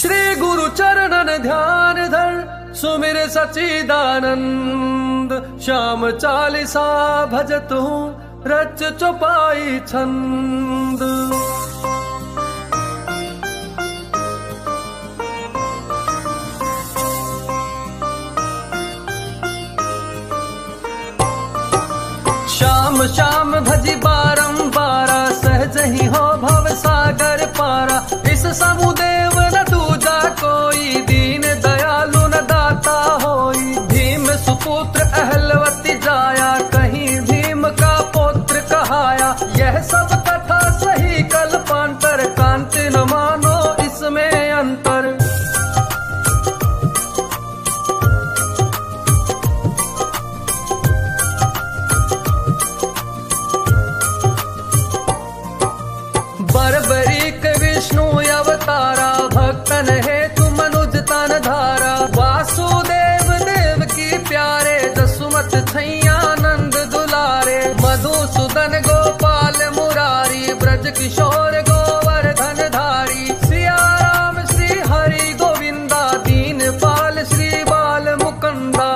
श्री गुरु चरणन ध्यान धर सुमिर सचिदानंद। श्याम चालीसा भजत हूँ रच चौपाई छंद। श्याम श्याम भजी बारंबारा सहज ही हो भव सागर पारा। इस समुदेव न दूजा कोई दीन दयालु न दाता होई। भीम सुपुत्र अहलवती जाया कहीं भीम का पुत्र कहाया। यह सब कथा सही कल्पांतर कांति न मानो इसमें अंतर। बर्बरीक विष्णु अवतारा भक्तन हेतु मनुज तन धारा। वासुदेव देव की प्यारे जसुमत छैया नंद दुलारे। मधुसूदन गोपाल मुरारी ब्रज किशोर गोवर्धन धारी। सिया राम श्री हरि गोविंदा दीन पाल श्री बाल मुकुंदा।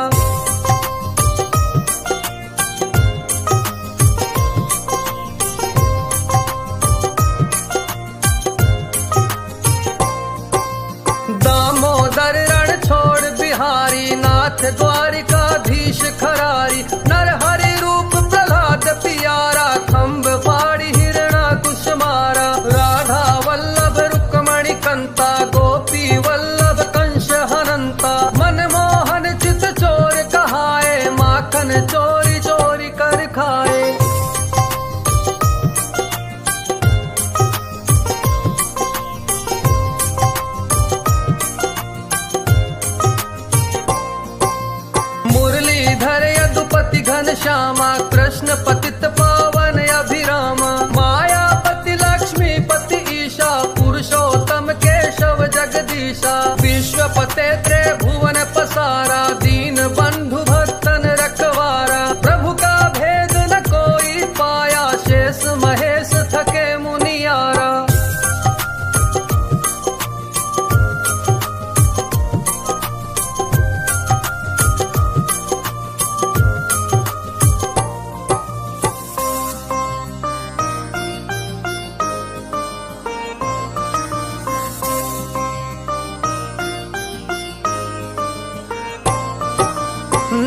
दामोदर रण छोड़ बिहारी नाथ द्वारिकाधीश खरारी। नर हरि रूप प्रहलाद पियारा खम्भ फाड़ी हिरणा कुश मारा। राधा वल्लभ रुक्मणी कंता गोपी वल्लभ कंस हनंता। मनमोहन चित चोर कहाए माखन चोरी चोरी कर खाए। मुरलीधर यदुपति घन श्यामा कृष्ण पतित पावन अभिरामा। मायापति लक्ष्मीपति ईशा पुरुषोत्तम केशव जगदीशा। विश्वपते त्रिभुवन पसारा दीन बंधु भक्तन रखवारा। प्रभु का भेद न कोई पाया शेष महेश थके मुनियारा।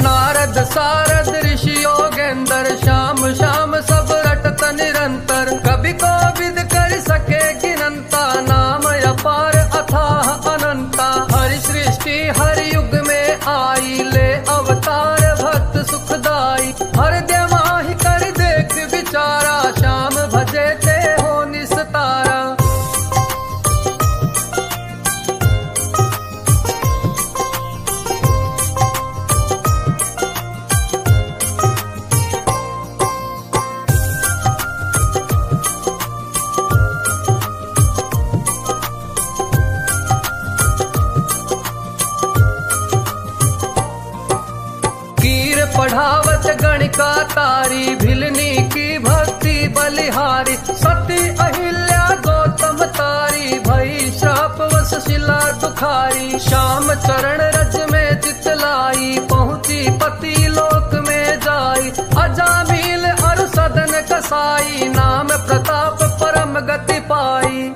नारद सारद ऋषि योगेंद्र श्याम श्याम सब रटत निरंतर। कभी को विद कर सके गिनंता नाम अपार अथाह अनंता। हरि सृष्टि हरि युग में आई ले अवतार भक्त सुखदाई। हर माहि कर देख विचारा श्याम भजे ते हो निस्तारा। पढ़ावत गणिका तारी भिलनी की भक्ति बलिहारी। सती अहिल्या गौतम तारी भई श्राप वश शिला दुखारी। श्याम चरण रज में चितलाई पहुँची पति लोक में जाई। अजामिल अर सदन कसाई नाम प्रताप परम गति पाई।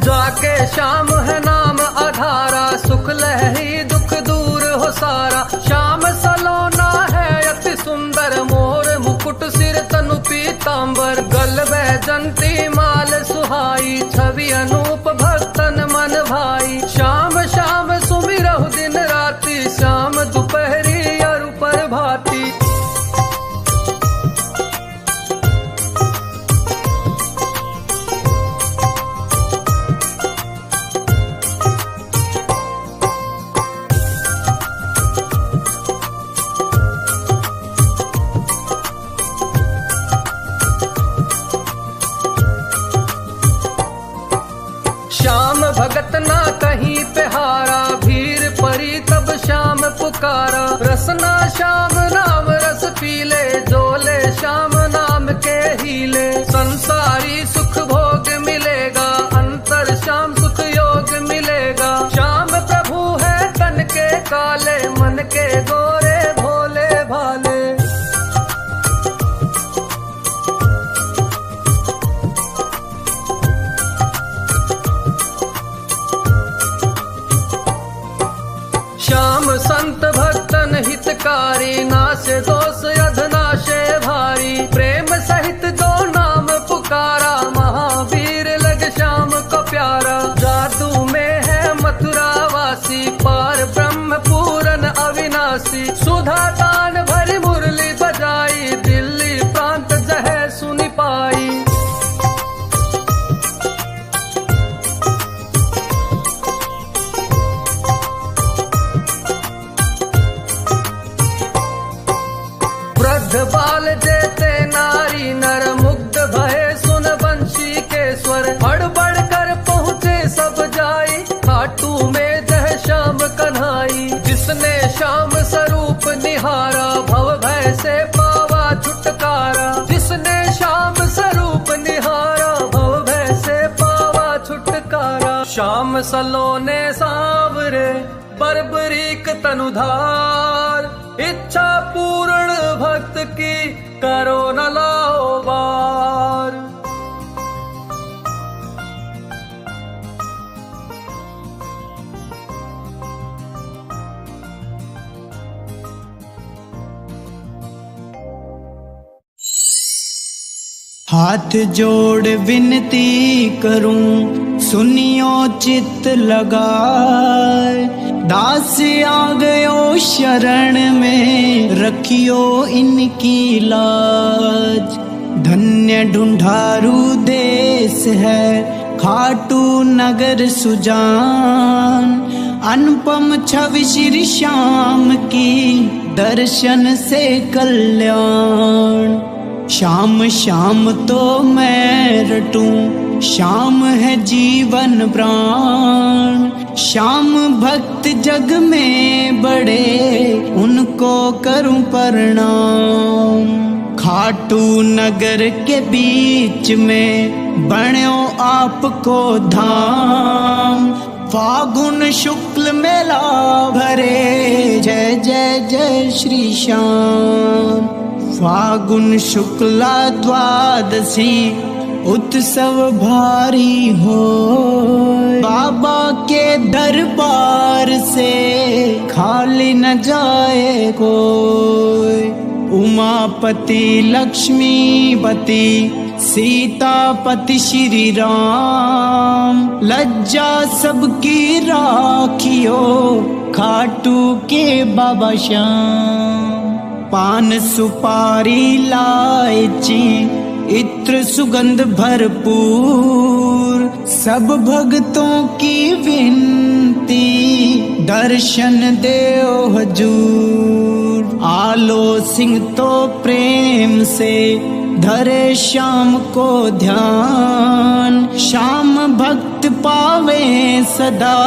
जाके श्याम है नाम आधारा सुख लही दुख दूर हो सारा। श्याम सलोना है अति सुंदर मोर मुकुट सिर तनु पीतांबर। गल बैजंती माल सुहाई छवि अनूप भक्तन मन भाई। पुकारा। रसना श्याम नाम रस पीले, जोले श्याम नाम के हीले। संसारी सुख भोग मिलेगा, अंतर श्याम सुख योग मिलेगा। श्याम प्रभु है तन के काले, मन के गोरे भोले भाले। श्याम संत भक्तन हितकारी, नासे दोष अधनाशे भारी। प्रेम सहित जो नाम पुकारा, महावीर लग श्याम को प्यारा। जादू में है मथुरा वासी, पार ब्रह्म पूरन अविनाशी। सुधा दान भरी मुरली बजाई, दिल्ली प्रांत जहे सुनी पाई। वृद्ध बाल जेते नारी, नर मुग्ध भये सुन बंशी के स्वर। हड़बड़ कर पहुँचे सब जाई, खाटू में जह श्याम कन्हाई। जिसने श्याम स्वरूप निहारा, भव भय से पावा छुटकारा। जिसने श्याम स्वरूप निहारा, भव भय से पावा छुटकारा। श्याम सलोने सांवरे, बर्बरीक तनुधार। इच्छा पूर्ण भक्त की, करो न लाओ बार। हाथ जोड़ विनती करूं, सुनियो चित्त लगाए। दास आ गयो शरण में, रखियो इनकी लाज। धन्य ढूंढारू देश है, खाटू नगर सुजान। अनुपम छवि श्री श्याम की, दर्शन से कल्याण। श्याम श्याम तो मैं रटूं, श्याम है जीवन प्राण। श्याम भक्त जग में बड़े, उनको करूं प्रणाम। खाटू नगर के बीच में, बण्यो आपको धाम। फागुन शुक्ल मेला भरे, जय जय जय श्री श्याम। फागुन शुक्ला द्वादशी, उत्सव भारी हो। बाबा के दरबार से, खाली न जाए कोई। उमापति लक्ष्मीपति, सीतापति श्री राम। लज्जा सबकी राखियो, खाटू के बाबा श्याम। पान सुपारी इलायची, इत्र सुगंध भरपूर। सब भक्तों की विनती, दर्शन देओ हजूर। आलो सिंह तो प्रेम से, धरे श्याम को ध्यान। श्याम भक्त पावे सदा,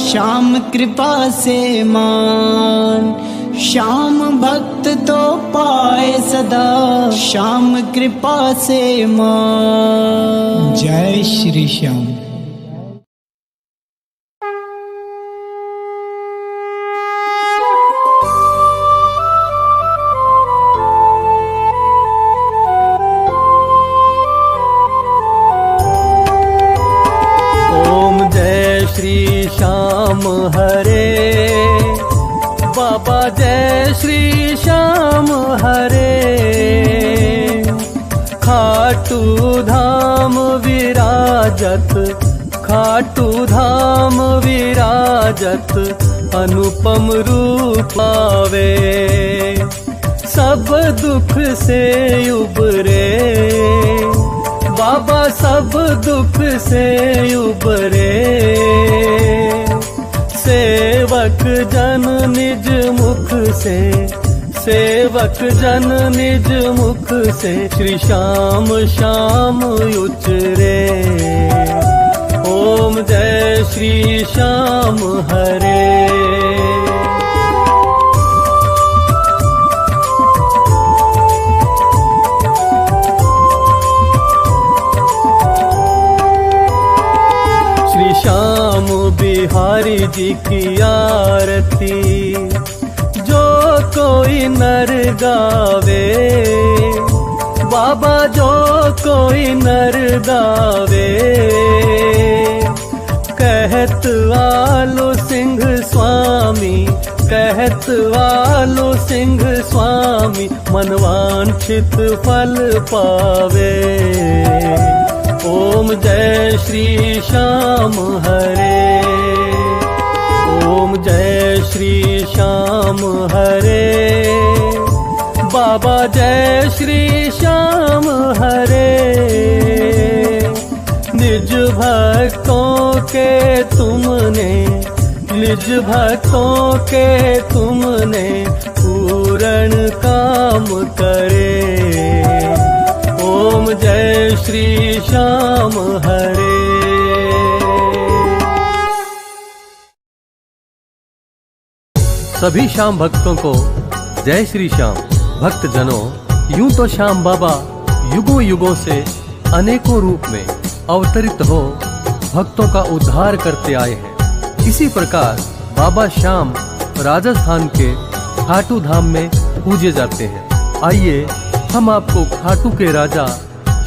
श्याम कृपा से मान। श्याम भक्त तो पाए सदा, श्याम कृपा से मान। जय श्री श्याम। ओम जय श्री श्याम हरे, बाबा जय श्री श्याम हरे। खाटू धाम विराजत, खाटू धाम विराजत। अनुपम रूप आवे, सब दुख से उबरे। बाबा सब दुख से उबरे। सेवक जन निज मुख से, सेवक जन निज मुख से। श्री श्याम श्याम उचरे। ओम जय श्री श्याम हरे। जी की आरती जो कोई नर गावे, बाबा जो कोई नर गावे, कहत वालो सिंह स्वामी, कहत वालो सिंह स्वामी, मनवांछित फल पावे। ओम जय श्री श्याम हरे, ओम जय श्री श्याम हरे, बाबा जय श्री श्याम हरे। निज भक्तों के तुमने, निज भक्तों के तुमने पूर्ण काम करे। ओम जय श्री श्याम हरे। सभी श्याम भक्तों को जय श्री श्याम। भक्त जनों, यूं तो श्याम बाबा युगों युगों से अनेकों रूप में अवतरित हो भक्तों का उद्धार करते आए हैं। इसी प्रकार बाबा श्याम राजस्थान के खाटू धाम में पूजे जाते हैं। आइए हम आपको खाटू के राजा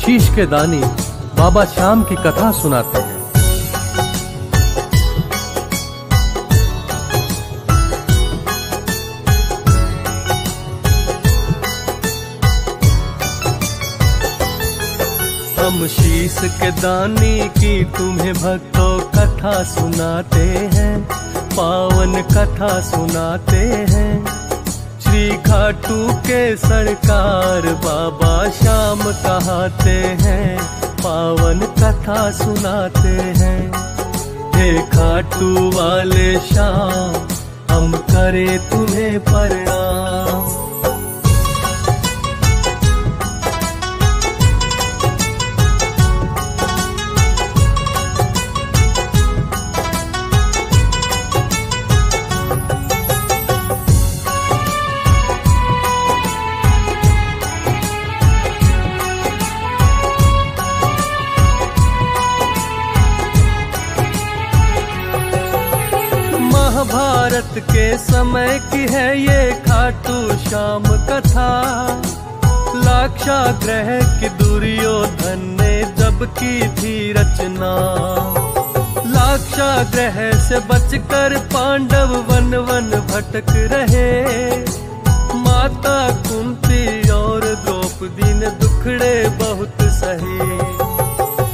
शीश के दानी बाबा श्याम की कथा सुनाते हैं। हम शीश के दानी की तुम्हें भक्तों कथा सुनाते हैं, पावन कथा सुनाते हैं। श्री खाटू के सरकार बाबा श्याम कहते हैं, पावन कथा सुनाते हैं। हे खाटू वाले श्याम, हम करें तुम्हें प्रणाम। महाभारत के समय की है ये खाटू श्याम कथा। लाक्षागृह की दुर्योधन ने जब की थी रचना, लाक्षागृह से बचकर पांडव वन वन भटक रहे। माता कुंती और द्रौपदी ने दुखड़े बहुत सहे।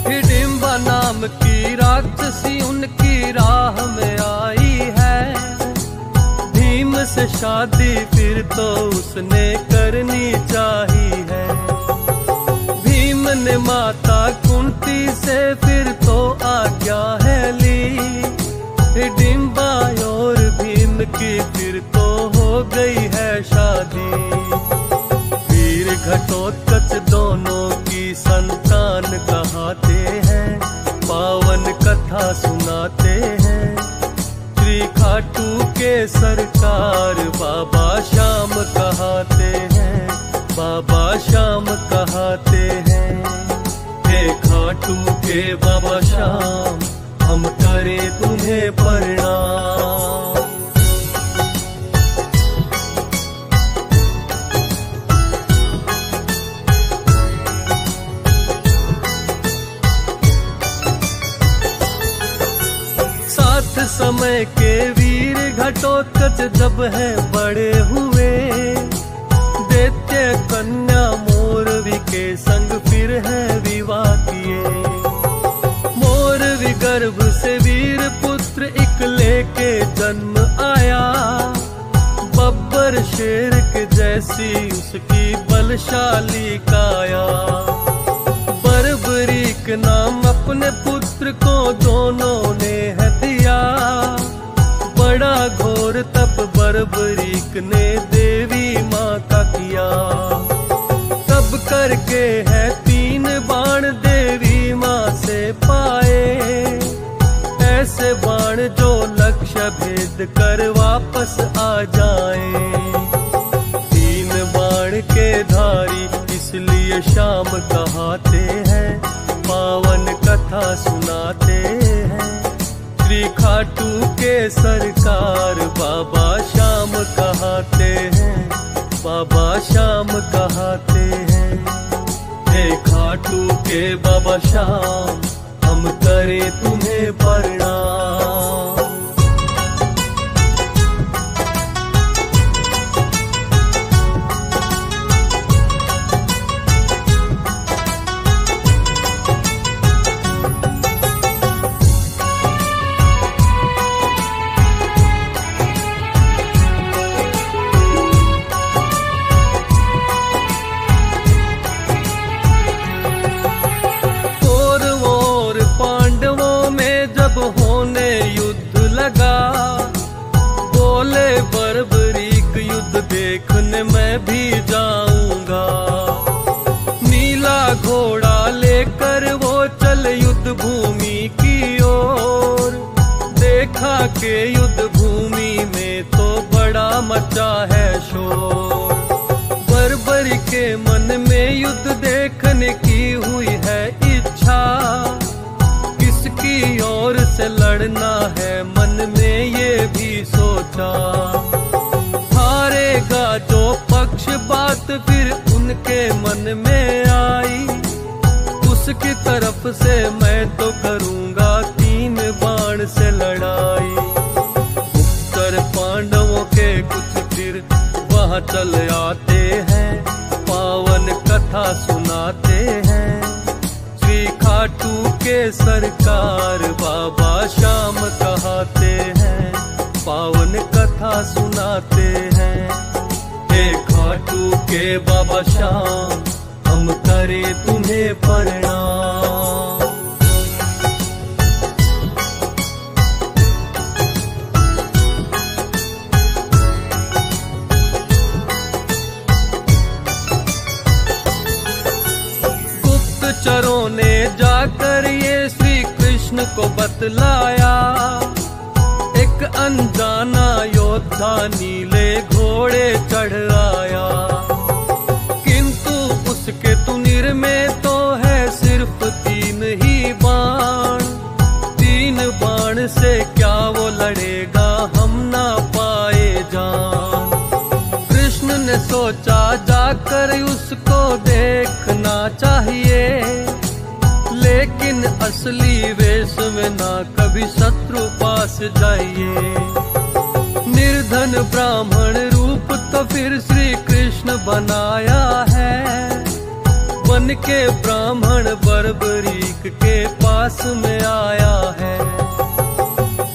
हिडिंबा नाम की राक्षसी उनकी राह में आई है। भीम से शादी फिर तो उसने करनी चाहिए है। भीम ने माता कुंती से फिर तो आज्ञा है ली। हिडिंबा और भीम की फिर तो हो गई है शादी। वीर घटोत्कच दोनों की संतान कहते हैं, पावन कथा सुनाते हैं। श्री खाटू के सरकार बाबा श्याम कहते हैं, बाबा श्याम कहते हैं। हे खाटू के बाबा श्याम, हम करें तुम्हें प्रणाम। समय के वीर घटोत्कच जब है बड़े हुए। दैत्य कन्या मोरवी के संग फिर है विवाह किए। मोरवी गर्भ से वीर पुत्र एक लेके जन्म आया। बब्बर शेर के जैसी उसकी बलशाली काया। बर्बरीक नाम अपने पुत्र को दोनों ने है दिया। बड़ा घोर तप बर्बरीक ने देवी माँ का किया। तब करके है 3 बाण देवी माँ से पाए। ऐसे बाण जो लक्ष्य भेद कर वापस आ जाए। 3 बाण के धारी इसलिए श्याम कहते हैं, पावन कथा सुनाते हैं। श्री खाटू के सरकार बाबा श्याम कहाते हैं, बाबा श्याम कहाते हैं। हे खाटू के बाबा श्याम हम करें तुम्हें प्रणाम। होने युद्ध लगा, बोले बर्बरीक युद्ध देखने मैं भी जाऊंगा। नीला घोड़ा लेकर वो चल युद्ध भूमि की ओर। देखा के युद्ध भूमि में तो बड़ा मचा है शोर। बर्बरी के मन में युद्ध देखने की हुई है इच्छा। किसकी ओर से लड़ना है मन में ये भी सोचा। हारेगा जो पक्ष बात फिर उनके मन में आई। उसकी तरफ से मैं तो करूंगा 3 बाण से लड़ाई। उत्तर पांडवों के कुछ फिर वहां चल आते हैं, पावन कथा सुनाते हैं। खाटू के सरकार बाबा श्याम कहाते हैं, पावन कथा सुनाते हैं। हे खाटू के बाबा श्याम हम करें तुम्हें प्रणाम। गुप्तचरों ने जाकर ये श्री कृष्ण को बतलाया। एक अनजाना योद्धा नीले घोड़े चढ़ आया। किंतु उसके तुनिर में तो है सिर्फ 3 ही बाण। 3 बाण से क्या वो लड़ेगा हम ना पाए जान। कृष्ण ने सोचा जाकर उसको देखना चाहिए, लेकिन असली वेश में ना कभी शत्रु पास जाइए। निर्धन ब्राह्मण रूप तो फिर श्री कृष्ण बनाया है। बन के ब्राह्मण बर्बरीक के पास में आया है।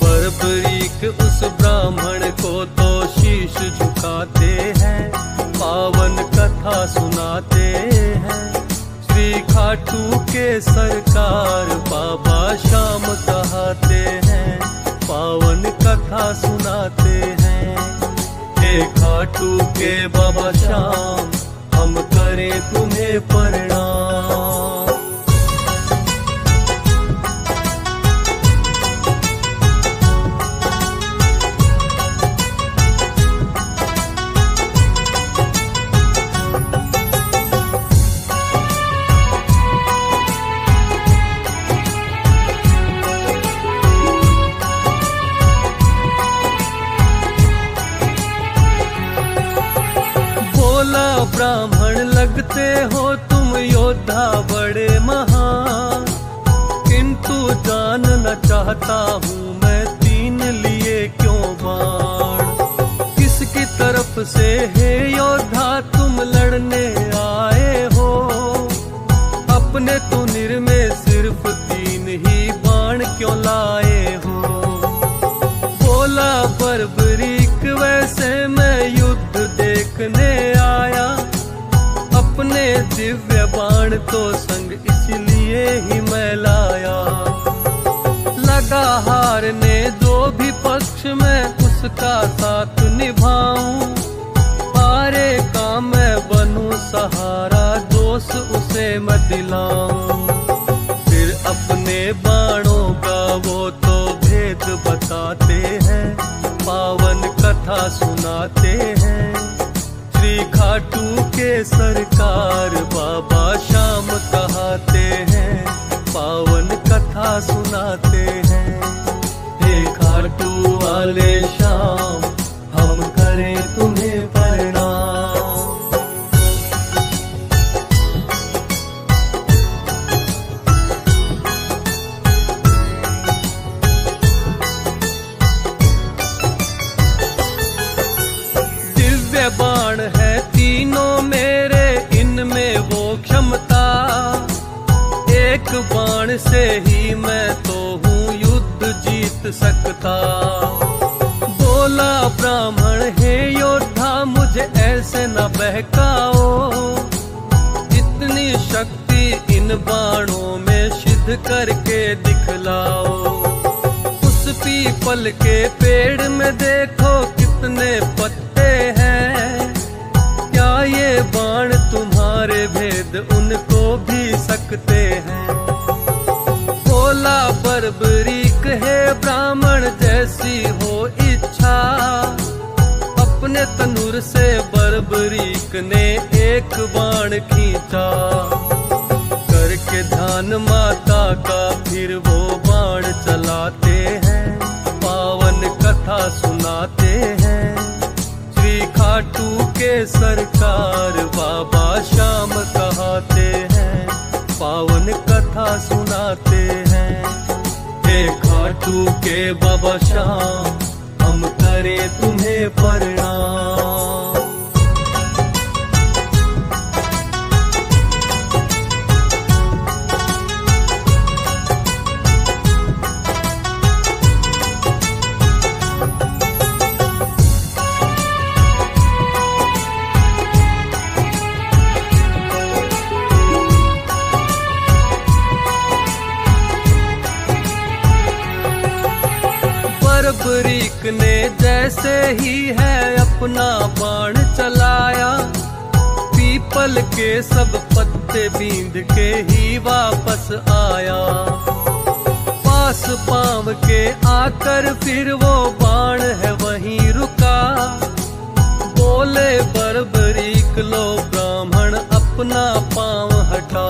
बर्बरीक उस ब्राह्मण को तो शीश झुकाते हैं, पावन कथा सुनाते हैं। श्री खाटू के सरकार बाबा श्याम कहाते हैं, पावन कथा सुनाते हैं। हे खाटू के बाबा श्याम हम करें तुम्हें प्रणाम। ब्राह्मण लगते हो तुम योद्धा बड़े महान, किंतु जानना चाहता हूँ मैं 3 लिए क्यों बाण। किसकी तरफ से हे योद्धा तुम लड़ने आए हो। अपने तुनिर में सिर्फ 3 ही बाण क्यों लाए हो। बोला बर्बरीक वैसे मैं युद्ध देखने आया। अपने दिव्य बाण तो संग इसलिए ही मैं लाया। लगा हारने जो भी पक्ष में उसका साथ निभाऊं। हारे का मैं बनूं सहारा, दोष उसे मैं दिलाऊं। फिर अपने बाणों का वो तो भेद बताते हैं, पावन कथा सुनाते हैं। श्री खाटू के सरकार बाबा श्याम कहाते हैं, पावन कथा सुनाते हैं। हे खाटू वाले श्याम हम करें तुम्हें प्रणाम। दिव्य बाण है तीनों मेरे, इनमें वो क्षमता, एक बाण से ही मैं तो हूँ युद्ध जीत सकता। बोला ब्राह्मण हे योद्धा मुझे ऐसे न बहकाओ, इतनी शक्ति इन बाणों में सिद्ध करके दिखलाओ। उस पीपल के पेड़ में देखो कितने पत्ते हैं, क्या ये बाण तुम्हारे भेद उनको भी सकते हैं। बोला बर्बरीक है ब्राह्मण जैसी हो इच्छा, अपने तनुर से बर्बरीक ने एक बाण खींचा। करके ध्यान माता का फिर वो बाण चलाते हैं, पावन कथा सुनाते हैं। श्री खाटू के सरकार बाबा श्याम कहते हैं, पावन कथा सुनाते हैं। हे खाटू के बाबा श्याम हम करें तुम्हें प्रणाम। बर्बरीक ने जैसे ही है अपना बाण चलाया, पीपल के सब पत्ते बींध के ही वापस आया। पास पांव के आकर फिर वो बाण है वहीं रुका। बोले बर्बरीक लो ब्राह्मण अपना पांव हटा,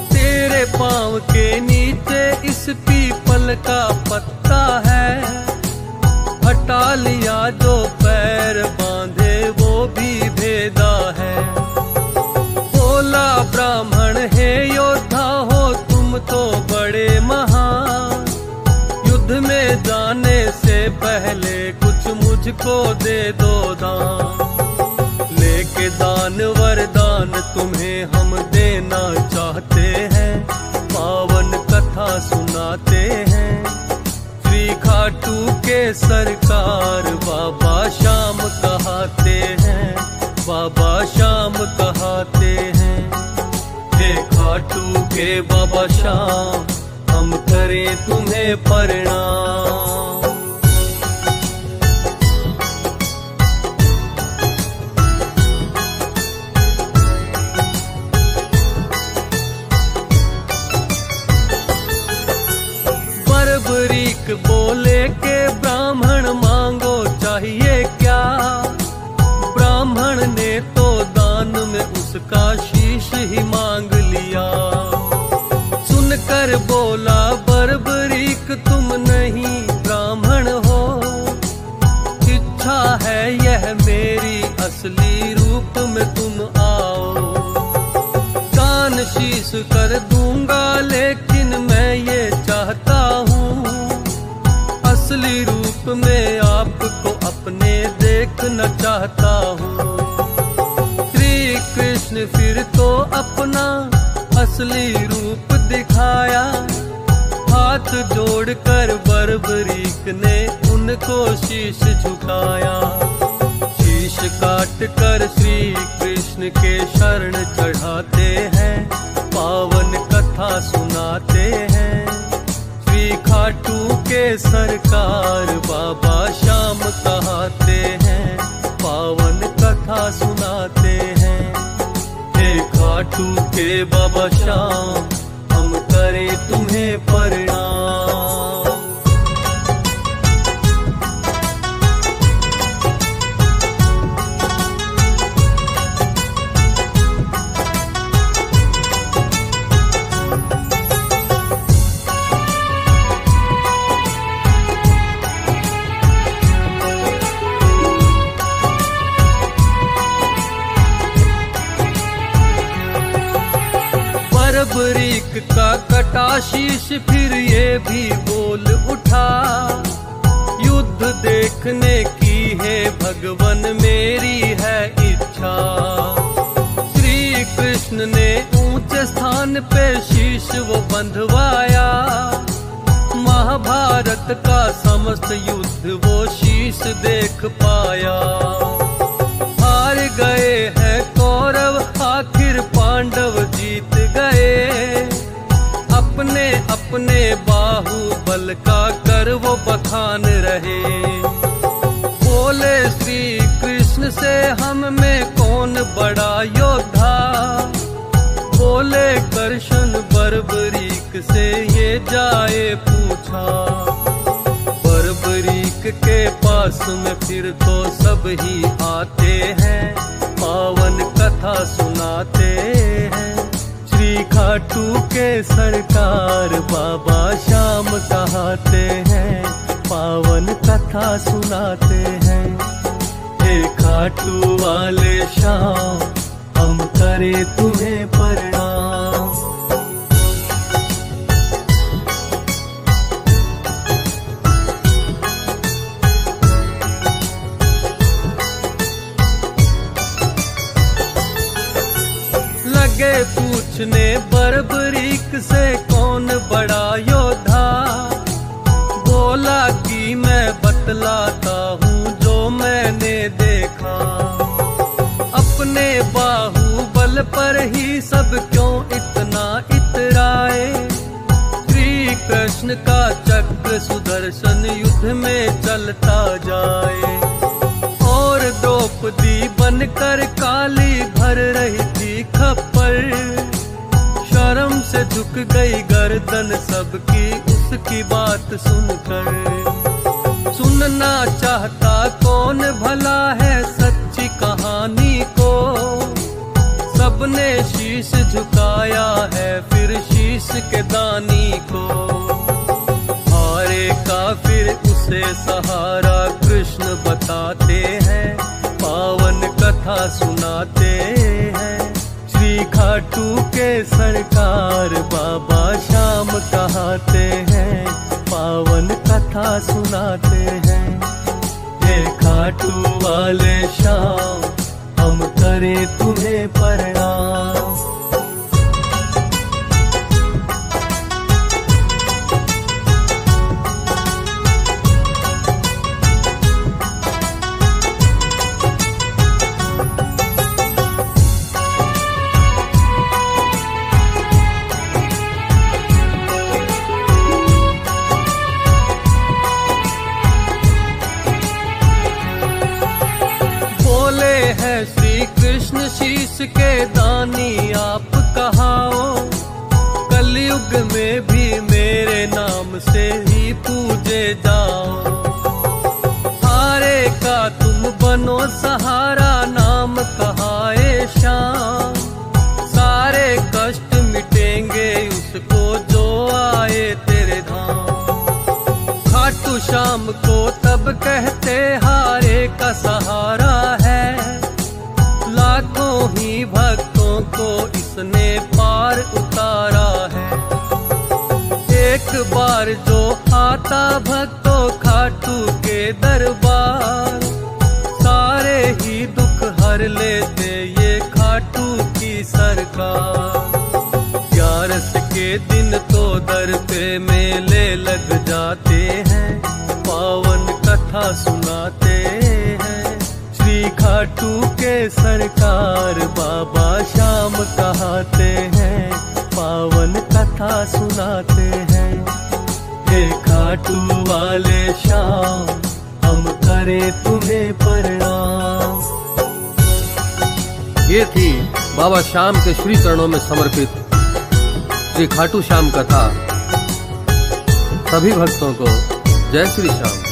तेरे पांव के नीचे इस पीपल का पत्ता है। हटा लिया जो पैर बांधे वो भी भेदा है। बोला ब्राह्मण हे योद्धा हो तुम तो बड़े महान, युद्ध में जाने से पहले कुछ मुझको दे दो दान। लेके दान वरदान तुम्हें हम देना चाहते हैं, पावन कथा सुनाते हैं। श्री खाटू के सरकार बाबा श्याम कहते हैं, बाबा श्याम कहते हैं। हे खाटू के बाबा श्याम हम करें तुम्हें प्रणाम। बर्बरीक बोले के ब्राह्मण मांगो चाहिए क्या। ब्राह्मण ने तो दान में उसका शीश ही मांग लिया। सुनकर बोला बर्बरीक तुम नहीं ब्राह्मण हो, इच्छा है यह मेरी असली रूप में तुम आओ। दान शीश कर दूंगा लेकिन मैं ये चाहता हूँ असली रूप में आपको अपने देखना चाहता हूँ। श्री कृष्ण फिर तो अपना असली रूप दिखाया। हाथ जोड़कर बर्बरीक ने उनको शीश झुकाया। शीश काट कर श्री कृष्ण के शरण चढ़ाते हैं, पावन कथा सुनाते हैं। श्री खाटू के सरकार बाबा श्याम कहते हैं, पावन कथा सुनाते हैं। हे खाटू के बाबा श्याम हम करें तुम्हें प्रणाम। का कटा शीश फिर ये भी बोल उठा, युद्ध देखने की है भगवन मेरी है इच्छा। श्री कृष्ण ने ऊंचे स्थान पे शीश वो बंधवाया, महाभारत का समस्त युद्ध वो शीश देख पाया। हार गए हैं कौरव आखिर पांडव जीत गए, अपने अपने बाहुबल का कर वो बखान रहे। बोले श्री कृष्ण से हम में कौन बड़ा योद्धा, बोले कृष्ण बर्बरीक से ये जाए पूछा। बर्बरीक के पास में फिर तो सब ही आते हैं, पावन कथा सुनाते हैं। श्री खाटू के सरकार बाबा श्याम कहाते हैं, पावन कथा सुनाते हैं। हे खाटू वाले श्याम हम करे तुम्हें प्रणाम। लगे पूछने बर्बरीक से कौन बड़ा योद्धा, बोला कि मैं बतलाता हूँ जो मैंने देखा। अपने बाहुबल पर ही सब क्यों इतना इतराए, श्री कृष्ण का चक्र सुदर्शन युद्ध में चलता जाए। और द्रौपदी बनकर काली भर रही थी खप्पर, शर्म से झुक गई गर्दन सबकी उसकी बात सुनकर। सुनना चाहता कौन भला है सच्ची कहानी को, सबने शीश झुकाया है फिर शीश के दानी को। हारे का फिर उसे सहारा कृष्ण बताते हैं, पावन कथा सुनाते हैं। श्री खाटू के सरकार बाबा श्याम कहाते हैं, पावन कथा सुनाते हैं। हे खाटू वाले श्याम हम करें तुम्हें प्रणाम। है श्री कृष्ण शीश के दानी आप कहाओ, कलयुग में भी मेरे नाम से ही पूजे जाओ। हारे का तुम बनो सहारा नाम कहाए श्याम, सारे कष्ट मिटेंगे उसको जो आए तेरे धाम। खाटू श्याम को तब कहते हारे का सहारा है, लाखों ही भक्तों को इसने पार उतारा है। एक बार जो आता भक्तों खाटू के दरबार, सारे ही दुख हर लेते ये खाटू की सरकार। 11 के दिन तो दर पे मेले लग जाते हैं, पावन कथा सुनाते हैं। श्री खाटू के सरकार बाबा श्याम कहाते हैं, पावन कथा सुनाते हैं। हे खाटू वाले श्याम हम करें तुम्हें प्रणाम। ये थी बाबा श्याम के श्री चरणों में समर्पित श्री खाटू श्याम कथा। सभी भक्तों को जय श्री श्याम।